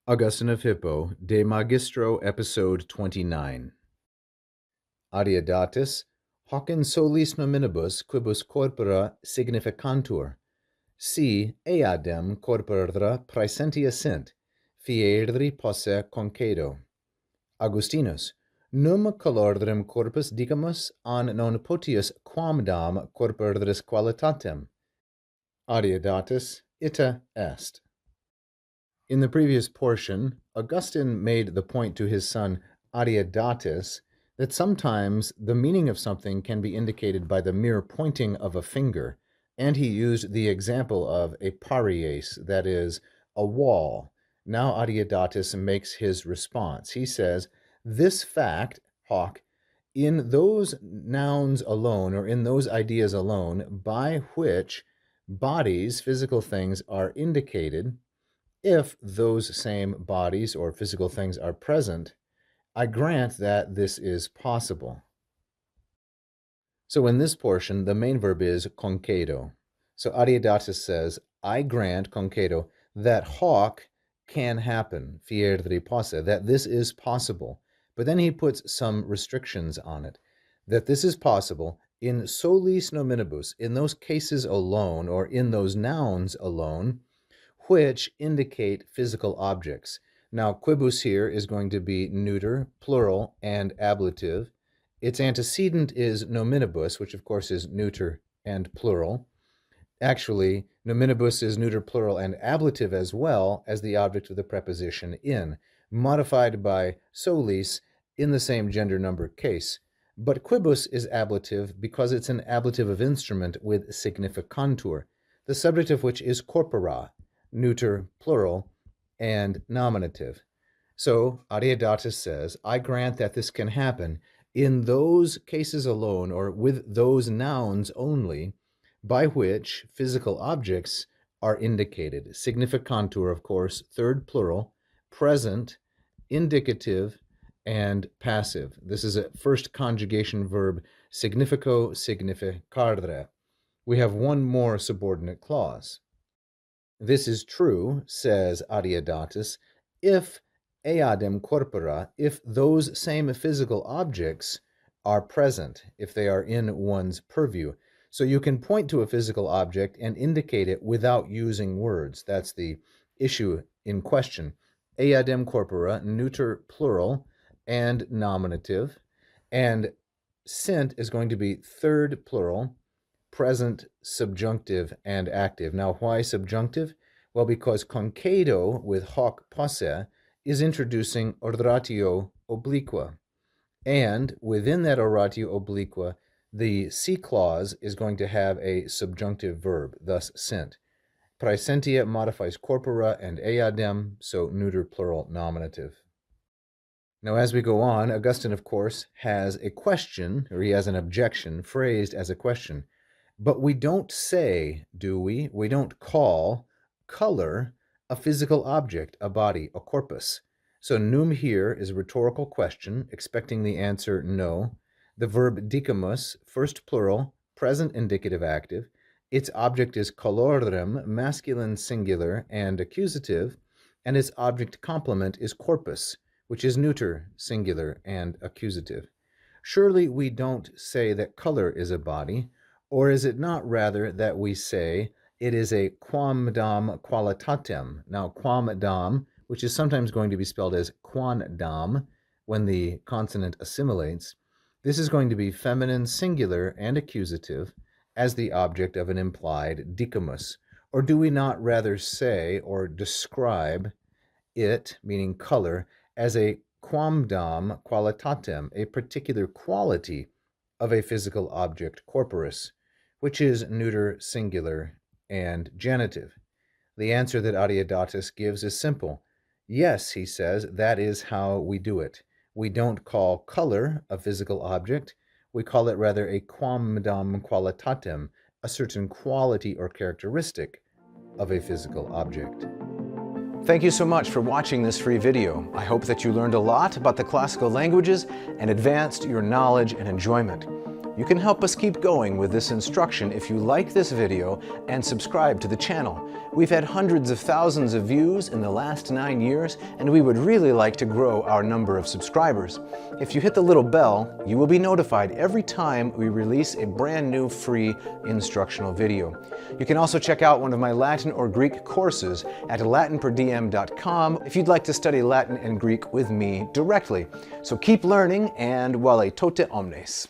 Augustine of Hippo, De Magistro, Episode 29. Adeodatus, hoc in solis nominibus quibus corpora significantur, si eadem corpora praesentia sint, fieri posse concedo. Augustinus, num calordrem corpus dicamus an non potius quamdam corporis qualitatem. Adeodatus, ita est. In the previous portion, Augustine made the point to his son Adeodatus that sometimes the meaning of something can be indicated by the mere pointing of a finger, and he used the example of a parias, that is, a wall. Now Adeodatus makes his response. He says, this fact, hoc, in those nouns alone, or in those ideas alone, by which bodies, physical things, are indicated, if those same bodies or physical things are present, I grant that this is possible. So in this portion, the main verb is concedo. So Adeodatus says, I grant, concedo, that hoc can happen, fieri posse, that this is possible. But then he puts some restrictions on it, that this is possible in solis nominibus, in those cases alone, or in those nouns alone, which indicate physical objects. Now, quibus here is going to be neuter, plural, and ablative. Its antecedent is nominibus, which of course is neuter and plural. Actually, nominibus is neuter, plural, and ablative as well as the object of the preposition in, modified by solis in the same gender number case. But quibus is ablative because it's an ablative of instrument with significantur, the subject of which is corpora, neuter, plural, and nominative. So Adeodatus says, I grant that this can happen in those cases alone, or with those nouns only, by which physical objects are indicated. Significantur, of course, third plural, present, indicative, and passive. This is a first conjugation verb, significo, significare. We have one more subordinate clause. This is true, says Adeodatus, if eadem corpora, if those same physical objects are present, if they are in one's purview. So you can point to a physical object and indicate it without using words. That's the issue in question. Eadem corpora, neuter, plural, and nominative. And sint is going to be third plural, present, subjunctive, and active. Now, why subjunctive? Well, because concedo with hoc posse is introducing oratio obliqua. And within that oratio obliqua, the C clause is going to have a subjunctive verb, thus sint. Praesentia modifies corpora and eadem, so neuter, plural, nominative. Now, as we go on, Augustine, of course, has a question, or he has an objection phrased as a question. But we don't say, do we? We don't call color a physical object, a body, a corpus. So num here is a rhetorical question, expecting the answer no. The verb dicamus, first plural, present indicative active. Its object is calordrem, masculine singular and accusative, and its object complement is corpus, which is neuter, singular, and accusative. Surely we don't say that color is a body. Or is it not rather that we say it is a quamdam qualitatem? Now, quamdam, which is sometimes going to be spelled as quandam when the consonant assimilates, this is going to be feminine singular and accusative as the object of an implied dicamus. Or do we not rather say or describe it, meaning color, as a quamdam qualitatem, a particular quality of a physical object, corporus, which is neuter, singular, and genitive? The answer that Adeodatus gives is simple. Yes, he says, that is how we do it. We don't call color a physical object. We call it rather a quamdam qualitatem, a certain quality or characteristic of a physical object. Thank you so much for watching this free video. I hope that you learned a lot about the classical languages and advanced your knowledge and enjoyment. You can help us keep going with this instruction if you like this video and subscribe to the channel. We've had hundreds of thousands of views in the last 9 years, and we would really like to grow our number of subscribers. If you hit the little bell, you will be notified every time we release a brand new free instructional video. You can also check out one of my Latin or Greek courses at LatinPerDiem.com if you'd like to study Latin and Greek with me directly. So keep learning, and vale tote omnes.